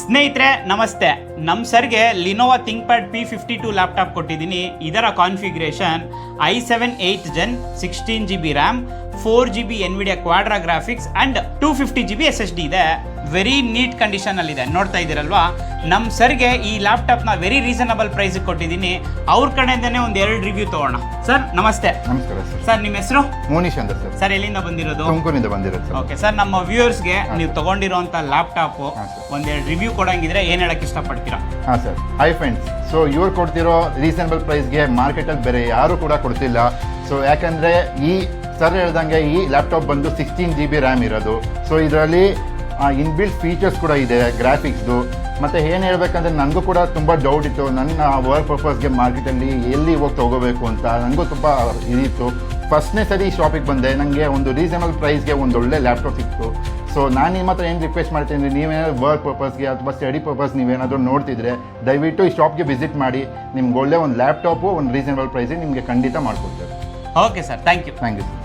ಸ್ನೇಹಿತರೆ ನಮಸ್ತೆ. ನಮ್ಮ ಸರ್ಗೆ ಲಿನೋವಾ ಥಿಂಕ್ಪ್ಯಾಡ್ P52 ಲ್ಯಾಪ್ಟಾಪ್ ಕೊಟ್ಟಿದ್ದೀನಿ. ಇದರ configuration i7 8th Gen 16GB RAM, 4GB NVIDIA Quadro graphics and 250GB SSD ಇದೆ. ವೆರಿ ನೀಟ್ ಕಂಡೀಷನ್ ಅಲ್ಲಿ ಇದೆ, ನೋಡ್ತಾ ಇದ್ದೀರಲ್ವಾ. ನಮ್ಮ ಸರ್ಗೆ ಈ ಲ್ಯಾಪ್ಟಾಪ್ನ ವೆರಿ ರೀಸನಬಲ್ ಪ್ರೈಸ್ ಕೊಟ್ಟಿದ್ದೀನಿ. ಅವ್ರ ಕಡೆಯಿಂದನೇ ಒಂದು 2 ರಿವ್ಯೂ ತಗೋಣ. ಸರ್ ನಮಸ್ತೆ. ನಮಸ್ಕಾರ ಸರ್. ಸರ್ ನಿಮ್ಮ ಹೆಸರು? ಮೋನಿಶ್ ಅಂತ ಸರ್. ಸರ್ ಎಲ್ಲಿಂದ ಬಂದಿರೋದು? ತುಮಕೂರಿನಿಂದ ಬಂದಿರೋದು ಸರ್. ಓಕೆ ಸರ್, ನಮ್ಮ ವ್ಯೂವರ್ಸ್ಗೆ ನೀವು ತಗೊಂಡಿರೋಂಥ ಲ್ಯಾಪ್ಟಾಪ್ ಹಾಂ ಸರ್. ಒಂದೆರಡು ರಿವ್ಯೂ ಕೊಡಂಗಿದ್ರೆ ಏನು ಹೇಳಕ್ಕೆ ಇಷ್ಟಪಡ್ತೀರಾ? ಹಾಂ ಸರ್. ಹೈ ಫ್ರೆಂಡ್ಸ್, ಸೊ ಇವ್ರು ಕೊಡ್ತಿರೋ ರೀಸನಬಲ್ ಪ್ರೈಸ್ಗೆ ಮಾರ್ಕೆಟಲ್ಲಿ ಬೇರೆ ಯಾರು ಕೂಡ ಕೊಡ್ತಿಲ್ಲ. ಸೊ ಯಾಕಂದರೆ ಈ ಸರ್ ಹೇಳ್ದಂಗೆ ಈ ಲ್ಯಾಪ್ಟಾಪ್ ಬಂದು 16GB ರ್ಯಾಮ್ ಇರೋದು. ಸೊ ಇದರಲ್ಲಿ ಇನ್ಬಿಲ್ಟ್ ಫೀಚರ್ಸ್ ಕೂಡ ಇದೆ, ಗ್ರಾಫಿಕ್ಸ್ದು. ಮತ್ತು ಏನು ಹೇಳ್ಬೇಕಂದ್ರೆ ನನಗೂ ಕೂಡ ತುಂಬ ಡೌಟ್ ಇತ್ತು, ನನ್ನ ವರ್ಕ್ ಪರ್ಪಸ್ಗೆ ಮಾರ್ಕೆಟಲ್ಲಿ ಎಲ್ಲಿ ಹೋಗಿ ತೊಗೋಬೇಕು ಅಂತ ನನಗೂ ತುಂಬ ಇದಿತ್ತು. ಫಸ್ಟ್ನೇ ಸರಿ ಶಾಪಿಗೆ ಬಂದೆ, ನನಗೆ ಒಂದು ರೀಸನಬಲ್ ಪ್ರೈಸ್ಗೆ ಒಂದು ಒಳ್ಳೆ ಲ್ಯಾಪ್ಟಾಪ್ ಸಿಕ್ತು. ಸೊ ನಾನು ನಿಮ್ಮ ಹತ್ರ ಏನು ರಿಕ್ವೆಸ್ಟ್ ಮಾಡ್ತೀನಿ, ನೀವೇನಾದ್ರು ವರ್ಕ್ ಪರ್ಪಸ್ಗೆ ಅಥವಾ ಸ್ಟಡಿ ಪರ್ಪಸ್ ನೀವೇನಾದರೂ ನೋಡ್ತಿದ್ರೆ ದಯವಿಟ್ಟು ಈ ಶಾಪ್ಗೆ ವಿಸಿಟ್ ಮಾಡಿ. ನಿಮ್ಗೆ ಒಳ್ಳೆ ಒಂದು ಲ್ಯಾಪ್ಟಾಪು ಒಂದು ರೀಸನಬಲ್ ಪ್ರೈಸಿಗೆ ನಿಮಗೆ ಖಂಡಿತ ಮಾಡಿಕೊಡ್ತೇವೆ. Okay sir, thank you. Thank you sir.